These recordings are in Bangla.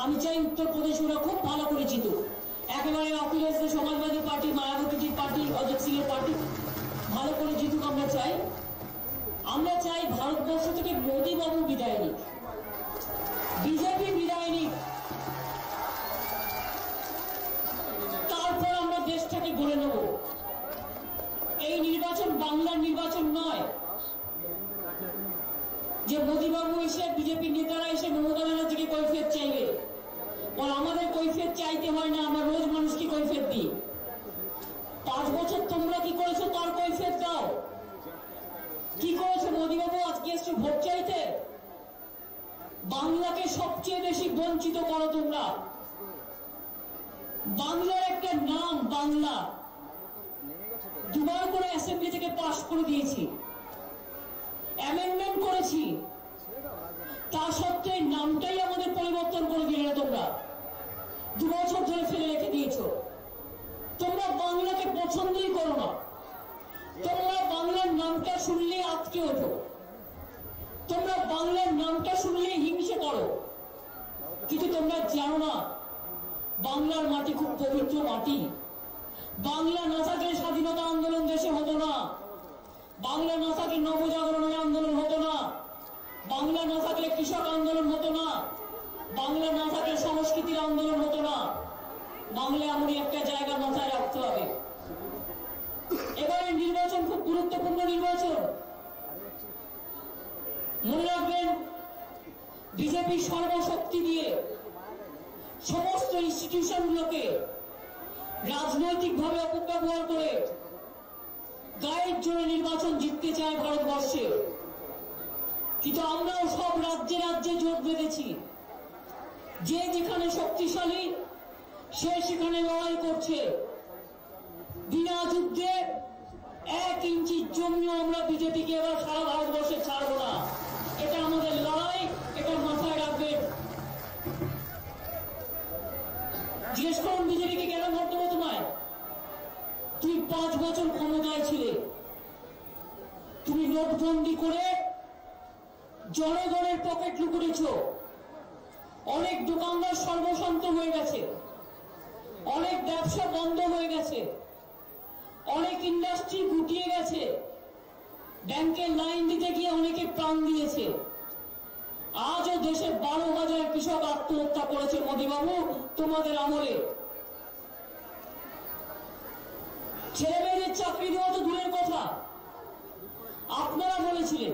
আমি চাই উত্তরপ্রদেশ ওরা খুব ভালো করে জিতুক, একেবারে অখিলেশ সমাজবাদী পার্টি, মায়াবতীজির পার্টি, অজিত সিং এর পার্টি ভালো করে জিতুক। আমরা চাই ভারতবর্ষ থেকে মোদী বাবু বিদায় নিক, বিজেপি বিদায় নিক, তারপর আমরা দেশটাকে গড়ে নেব। এই নির্বাচন বাংলার নির্বাচন নয় যে মোদী বাবু এসে, বিজেপি নেতারা এসে মমতা ব্যানার্জিকে কৈফিয়ত চাইবে। আর আমাদের কৈফিয়ত চাইতে হয় না, আমরা রোজ মানুষকে কৈফিয়ত দিই। 5 বছর তোমরা কি করেছো তার কৈফিয়ত দাও। কি করেছো মোদী বাবু? আজকে এসছো ভোট চাইতে। বাংলাকে সবচেয়ে বেশি বঞ্চিত করো তোমরা। বাংলার একটা নাম বাংলা, দুবার করে অ্যাসেম্বলি থেকে পাশ করে দিয়েছি, অ্যামেন্ডমেন্ট করেছি, তা সত্ত্বেও নামটাই আমাদের পরিবর্তন করে দিলে না তোমরা। 2 বছর ধরে ফেলে রেখে দিয়েছো। তোমরা বাংলাকে পছন্দই করো না। তোমরা বাংলার নামটা শুনলে আটকে ওঠো, তোমরা বাংলার নামটা শুনলে হিংসে করো। কিন্তু তোমরা জানো না বাংলার মাটি খুব পবিত্র মাটি। বাংলা না থাকলে স্বাধীনতা আন্দোলন দেশে হতো না, বাংলা না থাকলে নবজাগরণের আন্দোলন হতো না, বাংলা না থাকলে কৃষক আন্দোলন হতো না, বাংলা না থাকলে সংস্কৃতির আন্দোলন হতো না। বাংলা এমনই একটা জায়গা মাথায় রাখতে হবে। এবারে নির্বাচন খুব গুরুত্বপূর্ণ নির্বাচন। মনে রাখবেন, বিজেপি সর্বশক্তি দিয়ে সমস্ত ইনস্টিটিউশনগুলোকে রাজনৈতিকভাবে অপব্যবহার করে গায়ের জোরে নির্বাচন জিততে চায় ভারতবর্ষে। কিন্তু আমরাও সব রাজ্যে রাজ্যে জোট বেঁধেছি। যে যেখানে শক্তিশালী সে সেখানে লড়াই করছে। বিনা যুদ্ধে 1 ইঞ্চি জমিও আমরা বিজেপিকে এবার সারা ভারতবর্ষে ছাড়বো না। এটা আমাদের লড়াই, এটা মাথায় রাখবেন। জিজ্ঞেস করুন বিজেপিকে কেন ভোট দেবো তোমায়? তুমি 5 বছর ক্ষমতায় ছিলে, তুমি নোটবন্দি করে জনগণের পকেট লুকুরেছ। অনেক দোকানদার সর্বশান্ত হয়ে গেছে, অনেক ব্যবসা বন্ধ হয়ে গেছে, অনেক ইন্ডাস্ট্রি গুটিয়ে গেছে, ব্যাংকের লাইন দিতে গিয়ে অনেকে প্রাণ দিয়েছে। আজও দেশে 12,000 কৃষক আত্মহত্যা করেছে মোদী বাবু তোমাদের আমলে। ছেলে মেয়েদের চাকরি দেওয়া তো দূরের কথা, আপনারা বলেছিলেন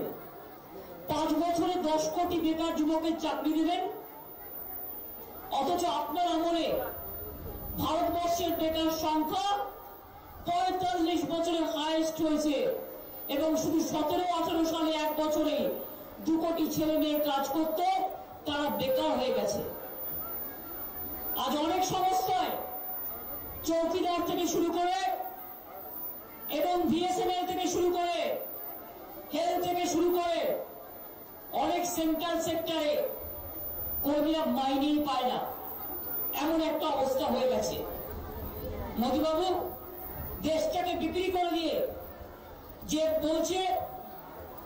5 বছরে 10 কোটি বেকার যুবকের চাকরি দেবেন। অথচ আপনার আমলে ভারতবর্ষের বেকার সংখ্যা 45 বছরের হাইয়েস্ট হয়েছে, এবং শুধু 17-18 সালে 1 বছরে 2 কোটি ছেলে মেয়ে কাজ করত, তারা বেকার হয়ে গেছে। আজ অনেক সংস্থায় চৌকিদার থেকে শুরু করে এবং বিএসএনএল থেকে শুরু করে, হেলথ থেকে শুরু করে অনেক সেন্ট্রাল সেক্টরে কর্মীরা মাইনেই পায় না, এমন একটা অবস্থা হয়ে গেছে। মোদী বাবু দেশটাকে বিক্রি করে দিয়ে যে বলছে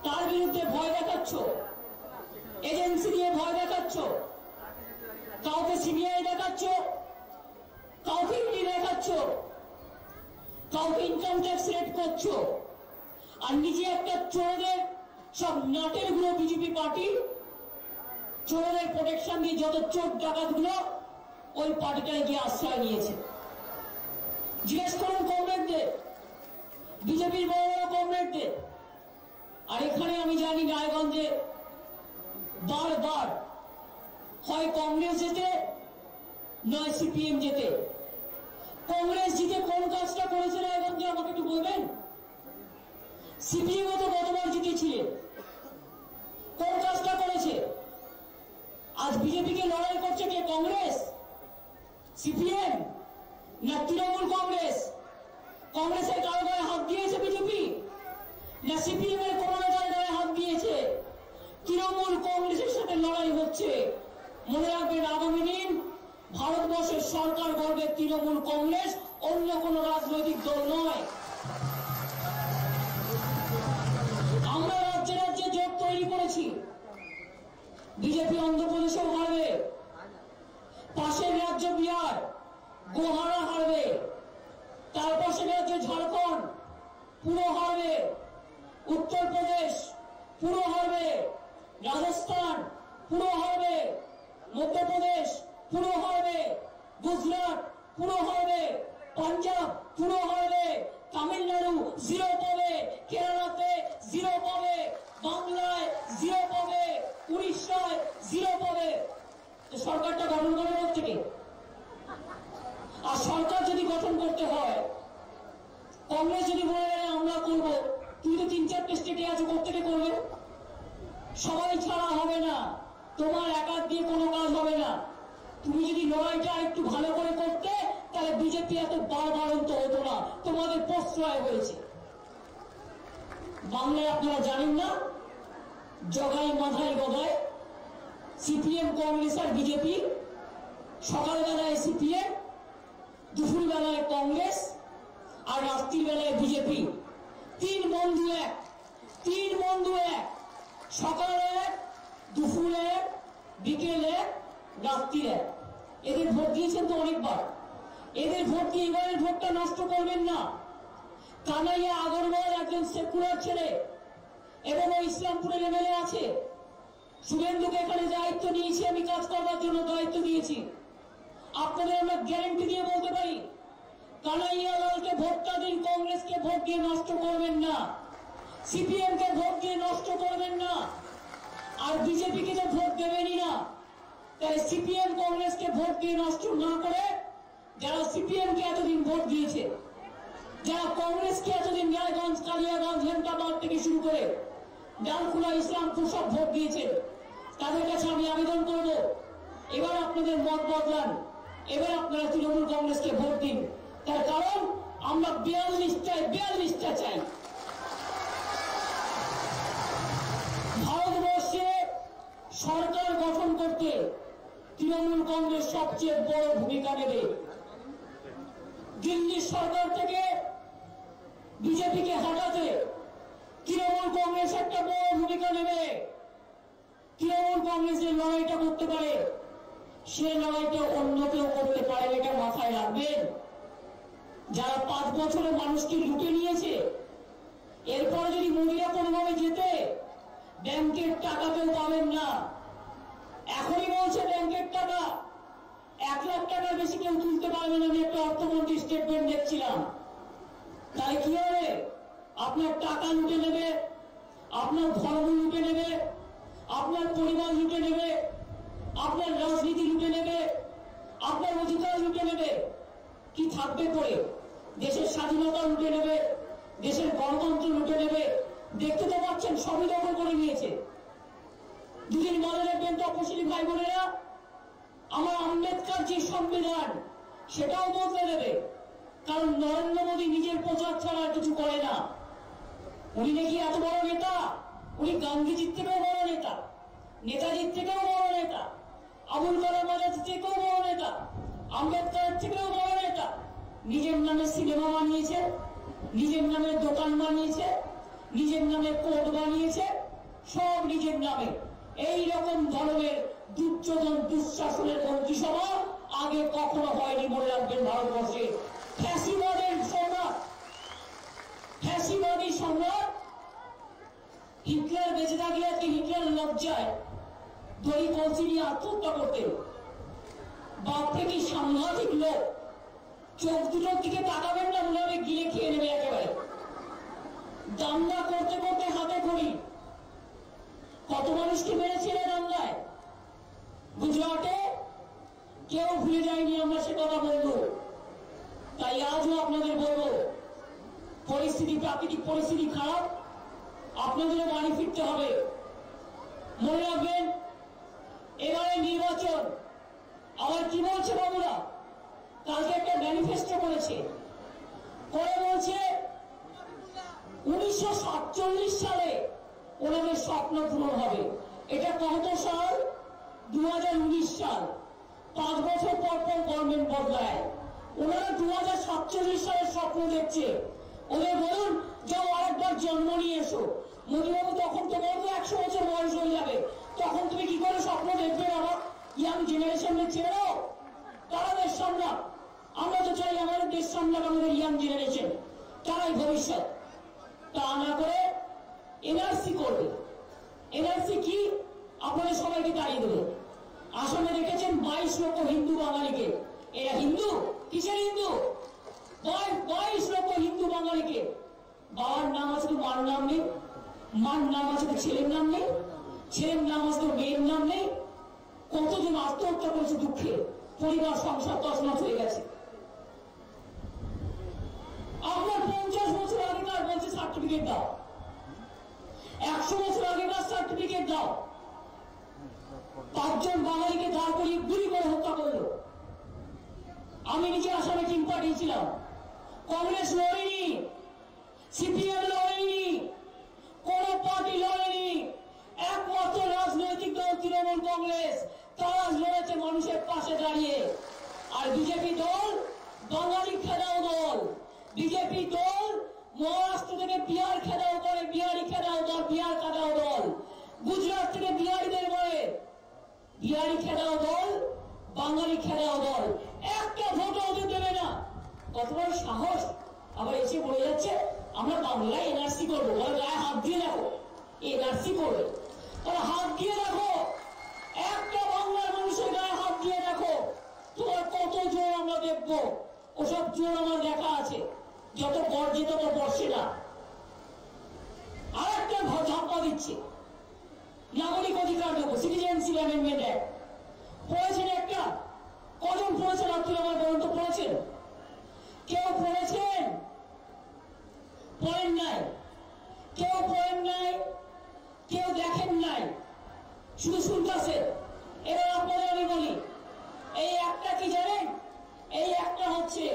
তার বিরুদ্ধে ভয় দেখাচ্ছ, এজেন্সি দিয়ে ভয় দেখাচ্ছ, কাউকে সিবিআই দেখাচ্ছ, কাউকে ইডি দেখাচ্ছ, কাউকে ইনকাম ট্যাক্স রেট করছো, আর নিজে একটা চোরদের সব নাটের গুলো বিজেপি পার্টি চোরদের প্রোটেকশন দিয়ে যত চোর ডাকাত গুলো ওই পার্টিটায় গিয়ে আশ্রয় নিয়েছে। জিজ্ঞেস করুন কমরেডদের, বিজেপির বড় বড় কমরেডদের। আর এখানে আমি জানি রায়গঞ্জে বারবার হয় কংগ্রেস জেতে নয় সিপিএম জেতে। কংগ্রেস জিতে কোন কাজটা করেছে রায়গঞ্জে আমাকে একটু বলবেন? সিপিএম তো গতবার জিতেছিলেন, কোন কাজটা করেছে? আজ বিজেপিকে লড়াই করছে কে? কংগ্রেস, সিপিএম না তৃণমূল কংগ্রেস? কংগ্রেসের কারো গায়ে হাত দিয়েছে বিজেপি, না সিপিএম এর কোন নেতার গায়ে হাত দিয়েছে? তৃণমূল কংগ্রেসের সাথে লড়াই হচ্ছে। মনে রাখবেন, আগামী দিন ভারতবর্ষের সরকার গড়বে তৃণমূল কংগ্রেস, অন্য কোন রাজনৈতিক দল নয়। আমরা রাজ্যে রাজ্যে জোট তৈরি করেছি। বিজেপি অন্ধ্রপ্রদেশেও হারবে, পাশের রাজ্য বিহার গোহারা হারবে, তার পাশের রাজ্য ঝাড়খণ্ড পুরো হারবে, উত্তরপ্রদেশ পুরো হারবে, রাজস্থান পুরো হারবে, মধ্যপ্রদেশ পুরো হারবে, গুজরাট পুরো হারবে, পাঞ্জাব পুরো হারবে, তামিলনাড়ু 0 পাবে, কেরালাতে 0 পাবে, বাংলায় 0 পাবে, উড়িষ্যায় 0 পাবে। সরকারটা গঠন করবে থেকে। আর সরকার যদি গঠন করতে হয়, কংগ্রেস যদি বলে আমরা করব, তুমি তো 3-4টে স্টেটে আছো, কোথেকে করবে? সবাই ছাড়া হবে না, তোমার একা দিয়ে কোনো কাজ হবে না। তুমি যদি লড়াইটা একটু ভালো করে করতে, তাহলে বিজেপি এত বারবারন্ত হতো না, তোমাদের প্রশ্রয় হয়েছে। বাংলায় আপনারা জানেন না, জগাই মাথায় গদায় সিপিএম, কংগ্রেস আর বিজেপি, সকালবেলায় সিপিএম, দুপুর বেলায় কংগ্রেস আর রাত্রির বেলায় বিজেপি। 3 বন্ধু এক, 3 বন্ধু এক, সকালে এক, দুপুরে এক, বিকেলে এক, রাত্রির এক। এদের ভোট দিয়েছেন তো অনেকবার, এদের ভোট দিয়ে এবারের ভোটটা নষ্ট করবেন না। কানাইয়া আগরওয়াল একজন সেকুলার ছেলে এবং ও ইসলামপুরের এমএলএ আছে। শুভেন্দুকে এখানে দায়িত্ব নিয়েছি, আমি কাজ করবার জন্য দায়িত্ব দিয়েছি। আপনাদের আমরা গ্যারান্টি দিয়ে বলতে পারি, কানাইয়া লালকে ভোটটা দিন, কংগ্রেসকে ভোট দিয়ে নষ্ট করবেন না, সিপিএম কে ভোট দিয়ে নষ্ট করবেন না, আর বিজেপিকে তো ভোট দেবেনই না। তাই সিপিএম কংগ্রেসকে ভোট দিয়ে নষ্ট না করে, যারা সিপিএম কে এতদিন ভোট দিয়েছে, যারা কংগ্রেসকে এতদিন রায়গঞ্জ, কালিয়াগঞ্জ, হেমতাবাদ থেকে শুরু করে ডালখোলা, ইসলামপুর সব ভোট দিয়েছে, তাদের কাছে আমি আবেদন করব, এবার আপনাদের মত বদলান, এবার আপনারা তৃণমূল কংগ্রেসকে ভোট দিন। তার কারণ আমরা 42টা চাই। ভারতবর্ষে সরকার গঠন করতে তৃণমূল কংগ্রেস সবচেয়ে বড় ভূমিকা নেবে। দিল্লির সরকার থেকে বিজেপিকে হটাতে তৃণমূল কংগ্রেস একটা বড় ভূমিকা নেবে। তৃণমূল কংগ্রেস যে লড়াইটা করতে পারে, সে লড়াইটা অন্য কেউ করতে পারে, এটা মাথায় রাখবেন। যারা 5 বছরে মানুষকে লুটে নিয়েছে, এরপরে যদি মোদিরা কোনোভাবে যেতে, ব্যাংকের টাকা কেউ পাবেন না। এখনই বলছে ব্যাংকের টাকা 1 লাখ টাকার বেশি কেউ তুলতে পারবে না। আমি একটা অর্থমন্ত্রী স্টেটমেন্ট দেখছিলাম। তাই কি হবে? আপনার টাকা লুটে নেবে, আপনার ধর্ম লুটে নেবে, আপনার পরিবার লুটে নেবে, আপনার রাজনীতি লুটে নেবে, আপনার অধিকার লুটে নেবে। কি থাকবে করে? দেশের স্বাধীনতা লুটে নেবে, দেশের গণতন্ত্র লুটে নেবে। দেখতে তো পাচ্ছেন সবই দখল করে নিয়েছে। দুদিন মনে রাখবেন তপশিলি ভাই বোনেরা, আমার আম্বেদকর যে সংবিধান, সেটাও বদলে দেবে। কারণ নরেন্দ্র মোদী নিজের প্রচার ছাড়া কিছু করে না। উনি নাকি এত বড় নেতা, উনি গান্ধীজির থেকেও বড় নেতা, নেতাজির থেকেও বড় নেতা, আবুল কালাম আজাদ থেকেও বড় নেতা, আম্বেদকরের থেকেও বড় নেতা। নিজের নামে সিনেমা বানিয়েছে, নিজের নামে দোকান বানিয়েছে, নিজের নামে কোর্ট বানিয়েছে, সব নিজের নামে। এই রকম ধরনের দুর্যোধন দুঃশাসনের মন্ত্রিসভা আগে কখনো হয়নি, মনে রাখবেন। ভারতবর্ষে ফ্যাসিবাদের সম্রাট, ফ্যাসিবাদী সম্রাট হিটলার বেঁচে থাকলে আজকে হিটলার লজ্জায় দড়ি কলসি নিয়ে আত্মহত্যা করতেন। বাপরে কি সাংঘাতিক লোক! চোখ দুটোর দিকে তাকাবেন না, মনে হবে গিলে খেয়ে নেবে একেবারে। দাঙ্গা করতে করতে হাতে খড়ি। কত মানুষকে মেরেছিল দাঙ্গায়? গুজরাটে কেউ ভুলে যায়নি, আমরা সে কথা বলবো। তাই আজও আপনাদের বলবো, পরিস্থিতি, প্রাকৃতিক পরিস্থিতি খারাপ, আপনাদেরও বাড়ি ফিরতে হবে। মনে রাখবেন, এবারে নির্বাচন। আবার কি বলছে বাবুরা? কালকে একটা ম্যানিফেস্টো করেছে, করে বলছে 1947 সালে ওনাদের স্বপ্ন পূরণ হবে। এটা কত সাল? 2019 সাল। 5 বছর পর পর গভর্নমেন্ট বদলায়। ওনারা 2047 সালের স্বপ্ন দেখছে। ওদের বলুন, যাও আরেকবার জন্ম নিয়ে এসো। মোদীবাবু তখন তো বলবো 100 বছর বয়স হয়ে যাবে, তখন তুমি কি করে স্বপ্ন দেখবে? আবার ইয়াং জেনারেশনকে ছেড়ে দাও। তারা দেশ সামলাক। আমরা তো চাই আমাদের দেশ সামলাক আমাদের ইয়াং জেনারেশন, তারাই ভবিষ্যৎ। তা না করে এনআরসি করবে। এনআরসি কি? আপনাদের সবাইকে তাড়িয়ে দেবে। আসামে দেখেছেন 22 লক্ষ হিন্দু বাঙালিকে। এরা হিন্দু? কিসের হিন্দু? 22 লক্ষ হিন্দু বাঙালিকে বাবার নাম আছে তো মার নাম নেই, মার নাম আছে তো ছেলের নাম নেই, ছেলের নাম আছে তো মেয়ের নাম নেই। কতজন আত্মহত্যা করেছে দুঃখে, পরিবার সংসার তছনছ হয়ে গেছে। আপনার 50 বছর আগেকার বলছে সার্টিফিকেট দাও, 100 বছর আগেকার সার্টিফিকেট দাও। 5 জন বাঙালিকে দাঁড় করিয়ে গুলি করে হত্যা করলো। আমি নিজে আসামে টিম পাঠিয়েছিলাম। কংগ্রেস লড়েনি, সিপিএম লড়েনি, কোন পার্টি লড়েনি, একমাত্র রাজনৈতিক দল তৃণমূল কংগ্রেস, তারা লড়েছে মানুষের পাশে দাঁড়িয়ে। আর বিজেপি দল বাঙালি খেদাও দল। বিজেপি দল মহারাষ্ট্র থেকে বিহার খেদাও করে, বিহারি খেদাও দল, বিহার খেদাও দল। গুজরাট থেকে বিহারিদের বলে বিহারি খেদাও দল, বাঙালি খেদাও দল। একটা ভোটও ওদের দেবে না। কত বড় সাহস! আবার এসে বলে যাচ্ছে আমরা বাংলায় এনআরসি করবো। গায়ে হাত দিয়ে রাখো, এনআরসি করবে। তাহলে হাত দিয়ে রাখো, একটা বাংলার মানুষের গায়ে হাত দিয়ে রাখো। তোমার কত জোর আমরা দেখবো। ওসব জোর আমার দেখা আছে। যত গর্জে তত বর্ষে না। আর একটা ঝাপ্পা দিচ্ছে, নাগরিক অধিকার দেবো, সিটিজেনশিপ অ্যামেন্ডমেন্ট অ্যাক্ট। পড়েছেন একটা? কজন পড়েছেন? আপনি আমার বলুন তো, পড়েছেন? কেউ পড়েছেন? পড়েন নাই। কেউ পড়েন নাই, কেউ দেখেন নাই, শুধু শুনতেছে। এবার আপনাদের আমি বলি, এই একটা কি জানেন? এই একটা হচ্ছে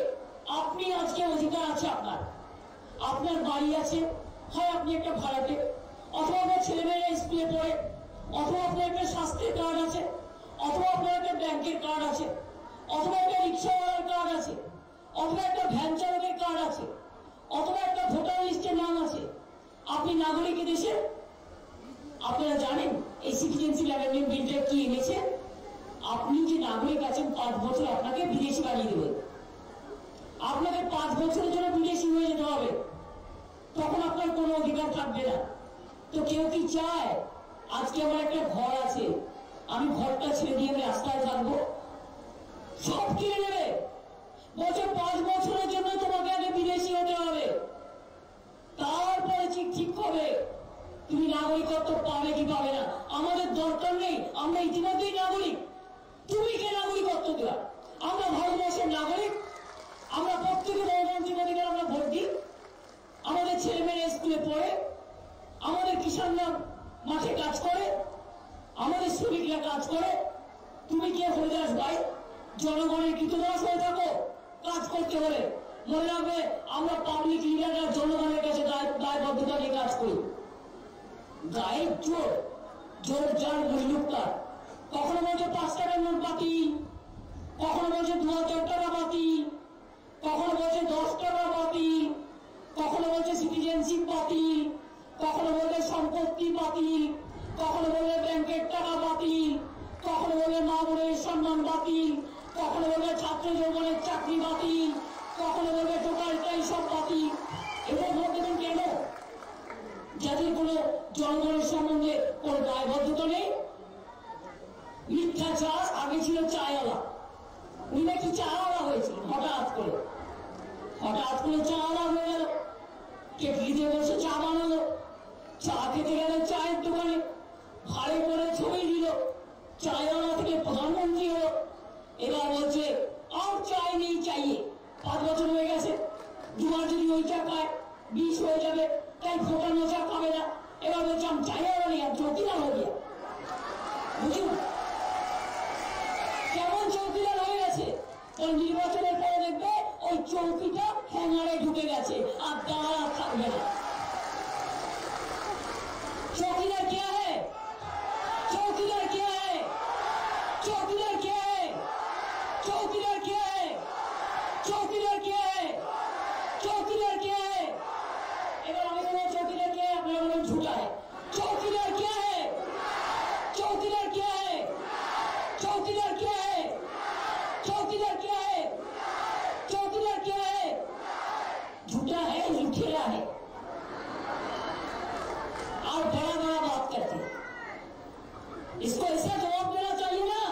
আপনি আজকে অধিকার আছে আপনার, আপনার বাড়ি আছে, হয় আপনি একটা ভাড়াটে, অথবা আপনার ছেলেমেয়েরা স্কুলে পড়ে, অথবা আপনার একটা স্বাস্থ্যের কার্ড আছে, অথবা আপনার একটা ব্যাংকের কার্ড আছে, অথবা একটা রিক্সাওয়ালার কার্ড আছে, অথবা একটা ভ্যান চালকের কার্ড আছে, অথবা একটা ভোটার লিস্টের নাম আছে। আপনি নাগরিক দেশে। আপনারা জানেন এই সিটিজেনশিপ অ্যামেন্ডমেন্ট বিলটা কি এনেছে? আপনি যে নাগরিক আছেন 5 বছর আপনাকে বিদেশি বানিয়ে দেবে। আপনাকে 5 বছরের জন্য বিদেশি হয়ে যেতে হবে, তখন আপনার কোনো অধিকার থাকবে না। তো কেউ কি চায় আজকে আমার একটা ঘর আছে, আমি ঘরটা ছেড়ে দিয়ে আমি রাস্তায় থাকবো? সব কিনে নেবে। বলছে 5 বছরের জন্য তোমাকে আগে বিদেশি হতে হবে, তারপরে ঠিক হবে তুমি নাগরিকত্ব পাবে কি পাবে না। আমাদের দরকার নেই, আমরা ইতিমধ্যেই নাগরিক। তুমি কে নাগরিকত্ব দেওয়া? আমরা ভারতবর্ষের নাগরিক। আমরা প্রত্যেকে গণতান্ত্রিক অধিকার আমরা ভোট দিই। আমাদের ছেলে মেয়েরা স্কুলে পড়ে, আমাদের কিষানরা মাঠে কাজ করে, আমাদের শ্রমিকরা কাজ করে। তুমি কে হরিদাস ভাই? জনগণের কৃতদাস হয়ে থাকো কাজ করতে হলে। মনে রাখবে, আমরা পাবলিক লিডাররা জনগণের কাছে দায়বদ্ধতা নিয়ে কাজ করি। গায়ের জোর, জোর যার মূল্যুক্তার। কখনো বলছে 5 টাকার নোট বাতিল, কখনো বলছে 2000 টাকা বাতিল, কখনো বলছে 10 টাকা বাতিল, কখনো বলছে সিটিজেনশিপ বাতিল, কখনো বলছে সম্পত্তি বাতিল, কখনো বলছে ব্যাংকের টাকা বাতিল, কখনো বলছে মা বোনের সম্মান বাতিল, কখনো বলছে ছাত্র যৌবনের চাকরি বাতিল, কখনো বলবে টোটালটাই সব বাতিল। এবার ভোট দেবেন কেন? যাদের কোনো জনগণের সম্বন্ধে কোনো দায়বদ্ধতা নেই। মিথ্যাচার আগে ছিল চায়ওয়ালা, উনি নাকি চাওয়ালা হয়েছিল হঠাৎ করে চাওয়ালা হয়ে গেল। কেটলি দিয়ে বসে চা বানালো, চা খেতে গেল চায়ের দোকানে, ভাড়ে করে ছবি দিল, চায়ওয়ালা থেকে প্রধানমন্ত্রী হলো। এবার বলছে আর চাই নেই, চাইয়ে 5 বছর হয়ে গেছে, 2 বার যদি ওই চা খায় 20 হয়ে যাবে, তাই ফোটানো চা খাবে না। এবার বলছে আমি চাইওয়ালা নেই, আর চৌকিদার হয়ে গিয়া। বুঝুন কেমন চৌকিদার হয়ে গেছে। নির্বাচনের পরে দেখবে ওই চৌকিটা হ্যাঙ্গারে ঢুকে গেছে, আর দাঁড়া থাকবে না। चौकीदार क्या है? चौकीदार क्या है? चौकीदार क्या है? चौकीदार क्या है? चौकीदार क्या है? चौकीदार क्या है? এবার আমি বলবো চৌকিদার কে, আপনারা বলুন ঝুটা है। चौकीदार क्या है? चौकीदार क्या है? चौकीदार क्या है? चौकीदार इसको ऐसा जवाब देना चाहिए ना,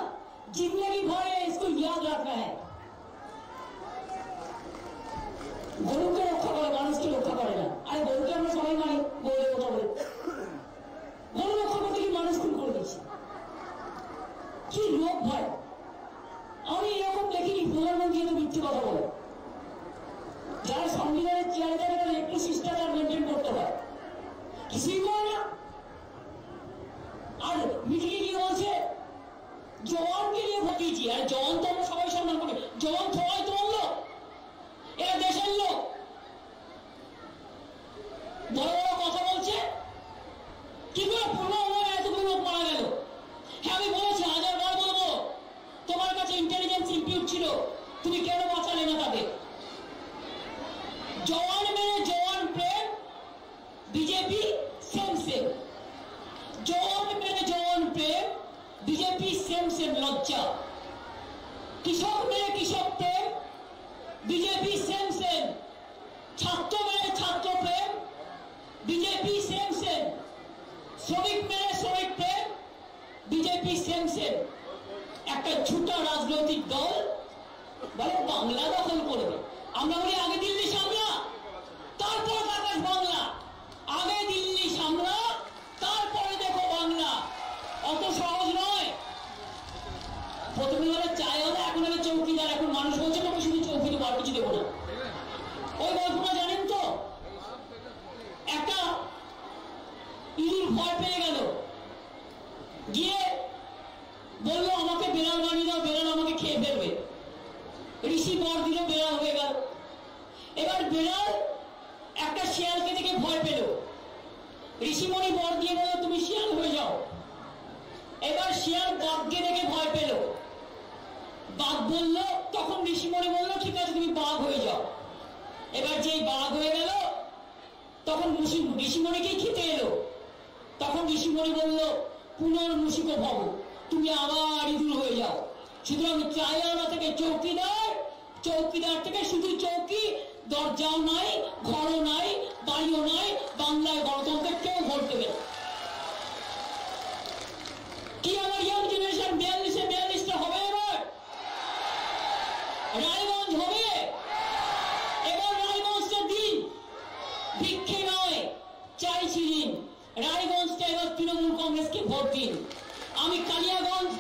जिंदगी भर इसको याद रखना है। গরুকে রক্ষা করে, মানুষকে রক্ষা করে না। আরে গরুকে আমরা সবাই মানি, গরুর কথা বলে গরু রক্ষা করতে কি মানুষ খুন করে দিচ্ছে, কি লোক ভাই। আমি এরকম দেখিনি প্রধানমন্ত্রী এত মিথ্যে কথা বলে। যারা সংবিধানের চেয়ারে থাকে তারা একটু শিষ্টাচার মেনটেন করতে হয়, কিছুই করে না। আর মিটিংয়ে কি বলছে, জওয়ানকে নিয়ে ভোট দিয়েছি। আর জওয়ান তো আমরা সবাই সম্মান করি, জওয়ান সবাই তোমার লোক, এরা দেশের লোক। বড় বড় কথা বলছে, কি করে পুলওয়ামায় এতগুলো লোক মারা গেল। হ্যাঁ আমি বলেছি, হাজারবার বলবো, তোমার কাছে ইন্টেলিজেন্স ইম্পিউট ছিল, তুমি কেন বাঁচালে না তাদের। জওয়ান মেরে জওয়ান প্রেম, বিজেপি সেম সেম। জওয়ান মেরে জওয়ান প্রেম, বিজেপি সেম সেম লজ্জা। কৃষক মেরে কৃষক প্রেম, বিজেপি সেম সেম। ছাত্র মেরে ছাত্র প্রেম, বিজেপি সেম সেম। শ্রমিক মেরে শ্রমিক প্রেম, বিজেপি সেম সেম। একটা ছোটা রাজনৈতিক দল বলে বাংলা দখল করবে। আমরা বলি আগে দিল্লি সামলা, তারপর আকাশ বাংলা। আগে দিল্লি সামলা, তারপরে দেখো বাংলা। অত সহজ নয়। প্রথমে বলে চাই হলে, এখন আমি চৌকিদার। এখন মানুষ বলছে আমি শুধু চৌকি দেবো, আর কিছু দেবো না। ওই গল্পটা জানেন তো, একটা ইঁদুর ভয় পেয়ে গেল, গিয়ে বললো আমাকে বেড়াল বানিয়ে দাও, বেড়াল আমাকে খেয়ে ফেলবে। ঋষি বর দিল, বেড়াল হয়ে গেল। এবার বেড়াল একটা শিয়ালকে দেখে ভয় পেল, ঋষিমণি বর দিয়ে বলল তুমি শিয়াল হয়ে যাও। এবার শিয়াল বাঘকে দেখে ভয় পেল, বাঘ বলল, তখন ঋষিমণি বলল ঠিক আছে তুমি বাঘ হয়ে যাও। এবার যেই বাঘ হয়ে গেল, তখন ঋষিমণিকেই খেতে এলো। তখন ঋষিমণি বলল পুনর্মূষিক ভব, তুমি আবার ইঁদুর হয়ে যাও। সুতরাং চাইওয়ালা থেকে চৌকিদার, চৌকিদার থেকে শুধু চৌকি, দরজাও নাই, ঘরও নাই, বাড়িও নাই। বাংলায় গণতন্ত্রের কেউ ভোট দেবে কি? আমার ইয়াং জেনারেশন 42-42টা হবে। এবার রায়গঞ্জ হবে, এবার রায়গঞ্জটা দিন, ভিক্ষে নয়, চাইছি দিন। রায়গঞ্জটা এবার তৃণমূল কংগ্রেসকে ভোট দিন। আমি কালিয়াগঞ্জ,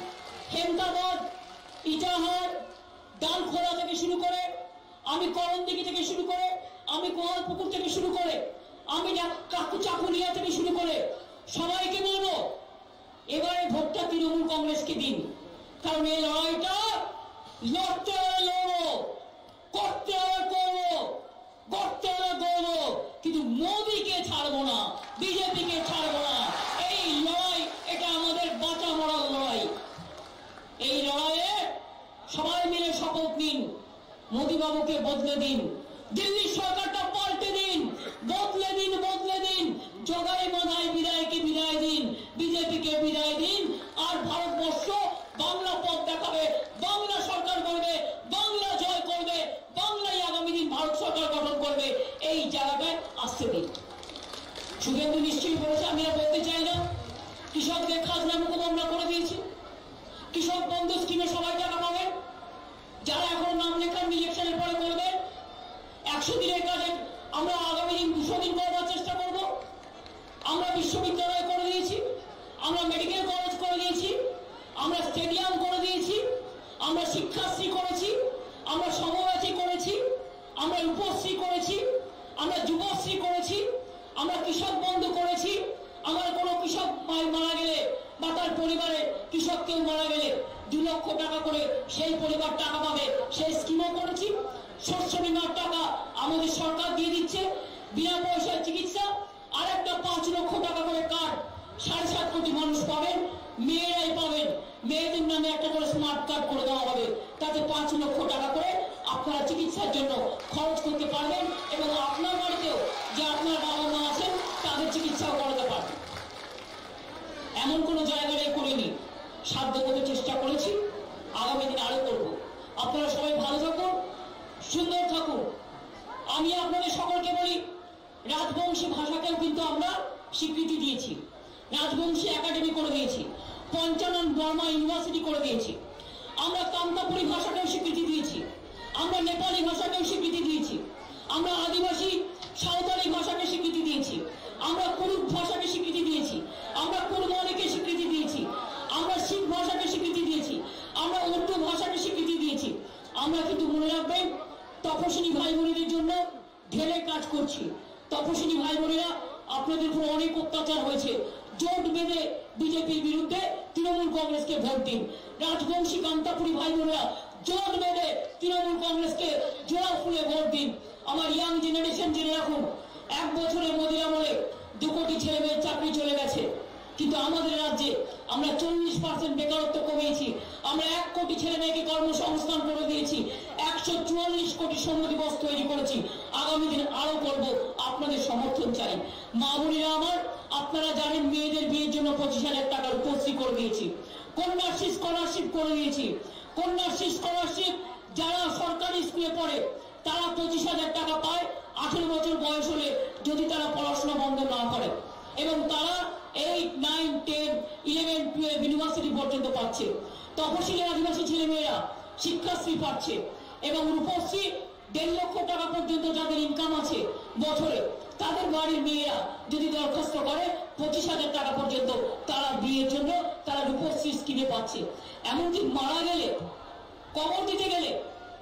হেমতাবাদ, ইটাহার, ডালখোলা থেকে শুরু করে, আমি করণদিঘি থেকে শুরু করে, আমি গোয়ালপুকুর থেকে শুরু করে, আমি চাকুলিয়া থেকে শুরু করে সবাইকে বলবো এবারে ভোটটা তৃণমূল কংগ্রেসকে দিন। কারণ এই লড়াইটা লড়তে হলে লড়বো, করতে হলে করবো, করতে হলে করবো, কিন্তু মোদীকে ছাড়বো না, বিজেপিকে ছাড়বো না। এই লড়াই, এটা আমাদের বাঁচা মরার লড়াই। এই লড়াইয়ে সবাই মিলে শপথ নিন, মোদী বাবুকে বদলে দিন, দিল্লি সরকারটা পাল্টে দিন, বদলে দিন, বদলে দিন। জগাই মাধায় বিদায়কে বিদায় দিন, বিজেপিকে বিদায় দিন। আর ভারতবর্ষ বাংলা পথ দেখাবে, বাংলা সরকার করবে, বাংলা জয় করবে, বাংলাই আগামী দিন ভারত সরকার গঠন করবে। এই জায়গাটায় আসতে দিন। শুভেন্দু নিশ্চয়ই বলেছে, আমি আর বলতে চাই না। কৃষকদের খাজনা মুকুব আমরা করে দিয়েছি। কৃষক বন্ধু স্কিমে সবাই টাকা পাবেন। যারা এখন নাম লেখান ইলেকশনের পরে করবেন। 100 দিনের কাজে আমরা আগামী দিন 200 দিন করার চেষ্টা করব। আমরা বিশ্ববিদ্যালয় করে দিয়েছি, আমরা মেডিকেল কলেজ করে দিয়েছি, আমরা স্টেডিয়াম করে দিয়েছি, আমরা শিক্ষাশ্রী করেছি, আমরা সমব্যাচী করেছি, আমরা রূপশ্রী করেছি, আমরা যুবশ্রী করেছি, আমরা কৃষক বন্ধু করেছি। আমার কোনো কৃষক মারা গেলে বা তার পরিবারে কৃষক কেউ মারা গেলে 2 লক্ষ টাকা করে সেই পরিবার টাকা পাবে, সেই স্কিমও করেছি। শস্য বীমার টাকা আমাদের সরকার দিয়ে দিচ্ছে, বিনা পয়সায় চিকিৎসা। আর একটা 5 লক্ষ টাকা করে কার্ড 7.5 কোটি মানুষ পাবেন, মেয়েরাই পাবেন। মেয়েদের নামে একটা করে স্মার্ট কার্ড করে দেওয়া হবে, তাতে 5 লক্ষ টাকা করে আপনারা চিকিৎসার জন্য খরচ করতে পারবেন এবং আপনার বাড়িতেও যে আপনার বাবা মা আছেন তাদের চিকিৎসাও করাতে পারবেন। এমন কোনো জায়গায় করিনি, সাধ্যমতো চেষ্টা করেছি, আগামী দিন আরো করব। আপনারা সবাই ভালো থাকুন, সুন্দর থাকুন। আমি আপনাদের সকলকে বলি, রাজবংশী ভাষাকেও কিন্তু আমরা স্বীকৃতি দিয়েছি, রাজবংশী একাডেমি করে দিয়েছি। পঞ্চানন বর্মা ইউনিভার্সিটি করে দিয়েছি, আমরা কামতাপুরী ভাষাকেও স্বীকৃতি দিয়েছি, আমরা নেপালি ভাষাকেও স্বীকৃতি দিয়েছি, আমরা আদিবাসী সাঁওতালি ভাষাকে স্বীকৃতি দিয়েছি, আমরা কুরুক ভাষাকে স্বীকৃতি দিয়েছি, আমরা কুরমানিকে স্বীকৃতি দিয়েছি, আমরা শিখ ভাষাকে স্বীকৃতি দিয়েছি, আমরা উর্দু ভাষাকে স্বীকৃতি দিয়েছি। আমরা কিন্তু মনে রাখবেন তপশিলি ভাই বোনেদের জন্য ঢেলে কাজ করছি। তপশিলি ভাই বোনেরা আপনাদের উপর অনেক অত্যাচার হয়েছে, জোট বেঁধে বিজেপির বিরুদ্ধে তৃণমূল কংগ্রেসকে ভোট দিন। রাজবংশী কামতাপুরী ভাই বোনেরা জোট বেঁধে তৃণমূল কংগ্রেসকে জোড়া ফুলে ভোট দিন। আমার ইয়াং জেনারেশন জেনে রাখুন, 1 বছরে মোদী আমলে 2 কোটি ছেলে মেয়ের চাকরি চলে গেছে, কিন্তু আমাদের রাজ্যে আমরা 40% বেকারত্ব কমিয়েছি, আমরা 1 কোটি ছেলে মেয়েকে কর্মসংস্থান করে দিয়েছি, 144 কোটি সম্মতি বস তৈরি করেছি, আগামী দিন আরো করব। আপনাদের সমর্থন চাই। মা বোনেরা আমার, আপনারা জানেন মেয়েদের বিয়ের জন্য 25,000 টাকা রূপশ্রী করে দিয়েছি, কন্যাশ্রী স্কলারশিপ করে দিয়েছি। কন্যাশ্রী স্কলারশিপ যারা সরকারি স্কুলে পড়ে তারা 25,000 টাকা পায় 18 বছর বয়স হলে, যদি তারা পড়াশোনা বন্ধ না করে, এবং তারা 8, 9, 10, 11, 12 ইউনিভার্সিটি পর্যন্ত পাচ্ছে। তপশিলি আদিবাসী ছেলে মেয়েরা শিক্ষাশ্রী পাচ্ছে, এবং রূপশ্রী 1.5 লক্ষ টাকা পর্যন্ত যাদের ইনকাম আছে বছরে, তাদের বাড়ির মেয়েরা যদি দরখাস্ত করে 25,000 টাকা পর্যন্ত তারা বিয়ের জন্য তারা রূপশ্রী স্কিমে পাচ্ছে। এমনকি মারা গেলে, কবর দিতে গেলে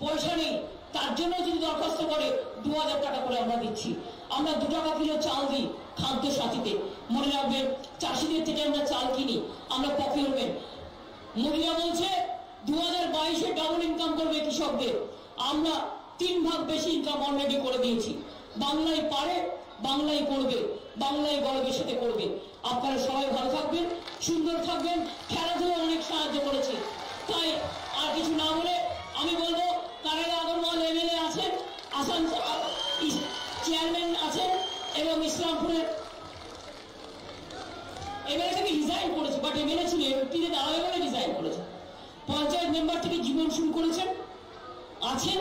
পয়সা নেই, তার জন্য যদি দরখাস্ত করে 2,000 টাকা করে আমরা দিচ্ছি। আমরা 2 টাকা কিলো চাল দিই খাদ্য সাথীতে। মনে রাখবেন, চাষিদের থেকে আমরা চাল কিনি, আমরা প্রকিউরমেন্ট। মোদিরা বলছে 2022-এ ডাবল ইনকাম করবে কৃষকদের, আমরা 3 ভাগ বেশি ইনকাম অলরেডি করে দিয়েছি। বাংলায় পারে, বাংলায় করবে, বাংলায় গর্বের সাথে করবে। আপনারা সবাই ভালো থাকবেন, সুন্দর থাকবেন। খেলাধুলা অনেক সাহায্য করেছে, তাই আর কিছু না বলে আমি বলবো, কানাডা আগরওয়াল এমএলএ আছেন, আসাম চেয়ারম্যান আছেন, এবং ইসলামপুরের এমএলএ থেকে রিজাইন করেছে, বাট এমএলএ ছিল এমপিতে দাঁড়াবে বলে রিজাইন করেছে। পঞ্চায়েত মেম্বার থেকে জীবন শুরু করেছেন, আছেন,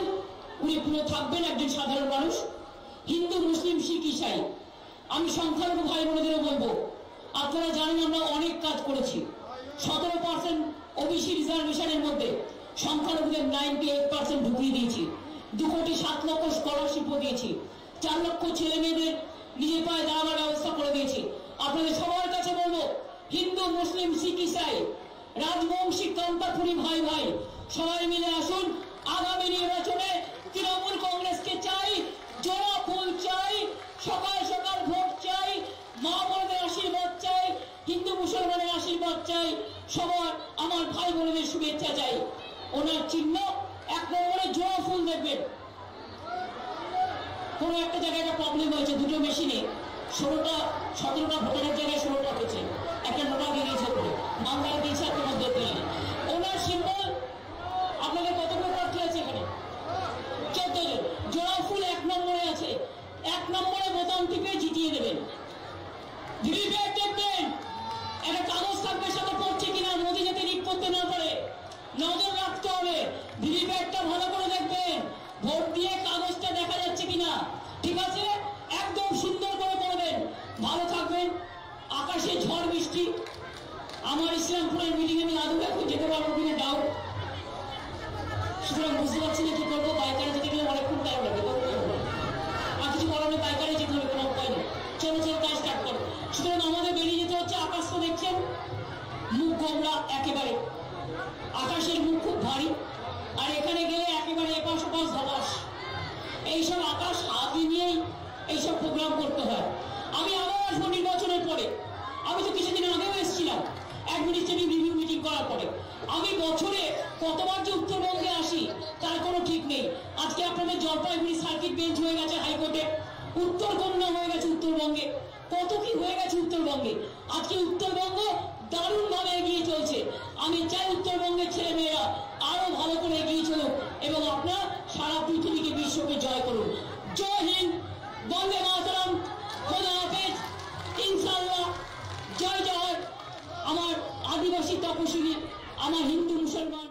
উনি পুরো থাকবেন একজন সাধারণ মানুষ। হিন্দু, মুসলিম, শিখ, ইসাই, আমি সংখ্যালঘু ভাই বোনেদেরও বলবো, আপনারা জানেন আমরা অনেক কাজ করেছি। 17% ওবিসি রিজার্ভেশনের মধ্যে সংখ্যালঘুদের 98% ঢুকিয়ে দিয়েছি। 2 কোটি 7 লক্ষ স্কলারশিপও দিয়েছি, 4 লক্ষ ছেলে মেয়েদের নিজের পায়ে দাঁড়াবার ব্যবস্থা করে দিয়েছি। আপনাদের সবার কাছে বলবো, হিন্দু, মুসলিম, শিখ, ইসাই, রাজবংশী, কামতাপুরী ভাই ভাই সবাই মিলে আসুন। আগামী নির্বাচনে তৃণমূল কংগ্রেসকে চাই, জোড়া ফুল চাই, সকাল সকাল ভোট চাই, মা বোনদের আশীর্বাদ চাই, হিন্দু মুসলমানের আশীর্বাদ চাই, সবার আমার ভাই বোনদের শুভেচ্ছা চাই। ওনার চিহ্ন 1 নম্বরে জোড়া ফুল দেখবেন। কোন একটা জায়গায় একটা প্রবলেম হয়েছে, 2টো মেশিনে 17টা ভোটারের জায়গায় 16টা হয়েছে, একটা নোটা দিয়ে দিয়েছে, বাংলায় দিয়েছে, একটা মধ্যে দিয়েছে। ওনার সিম্বল, আপনাদের কতগুলো প্রার্থী আছে এখানে? 14 জন। জোড়া ফুল 1 নম্বরে আছে, 1 নম্বরে বোতাম টিপে জিতিয়ে দেবেন। ভিভিপ্যাট দেখবেন, একটা কাগজ থাকবে, সাথে পড়ছে কিনা, মোদি যাতে লিক করতে না পারে নজর রাখতে হবে। ভিভিপ্যাটটা ভালো করে দেখবেন, ভোট দিয়ে কাগজটা দেখা যাচ্ছে কিনা, ঠিক আছে? একদম সুন্দর করে পড়বেন। ভালো থাকবেন। আকাশে ঝড় বৃষ্টি, আমার ইসলামপুরের মিটিং আমি আদৌ এখন যেতে পারবো কিনা ডাউট, সুতরাং বুঝতে পারছি না কি করবো। বাইকারে যেতে গেলে অনেকক্ষণ টাইম লাগবে, আর কিছু করার নেই, বাইকারে যেতে হবে, কোনো উপায় নেই। চলো চলো কাজ স্টার্ট করো। সুতরাং আমাদের বেরিয়ে যেতে হচ্ছে। আকাশ তো দেখছেন, মুখ গোমরা একেবারে, আকাশের মুখ খুব ভারী, আর এখানে গেলে একেবারে এপাশ ওপাশ ধপাস, এইসব আকাশ হাতি নিয়েই এইসব প্রোগ্রাম করতে হয়। আমি আবার আসবো নির্বাচনের পরে, আমি তো কিছুদিন আগেও এসেছিলাম অ্যাডমিনিস্ট্রেটিভ রিভিউ মিটিং করার পরে। আমি বছরে কতবার যে উত্তরবঙ্গে আসি তার কোনো ঠিক নেই। আজকে আপনাদের জলপাইগুড়ি সার্কিট বেঞ্চ হয়ে গেছে হাইকোর্টে, উত্তরকন্যা হয়ে গেছে উত্তরবঙ্গে, কত কি হয়ে গেছে উত্তরবঙ্গে। আজকে উত্তরবঙ্গ দারুণ ভাবে এগিয়ে চলছে। আমি চাই উত্তরবঙ্গের ছেলে মেয়েরা আরো ভালো করে এগিয়ে চলুক, এবং আপনারা সারা পৃথিবীকে, বিশ্বকে জয় করুন। জয় হিন্দ, বন্দে মাতরম, খোদা হাফেজ, ইনশাআল্লাহ। জয় জয় আমার আদিবাসী, তপশিলি, আমার হিন্দু মুসলমান।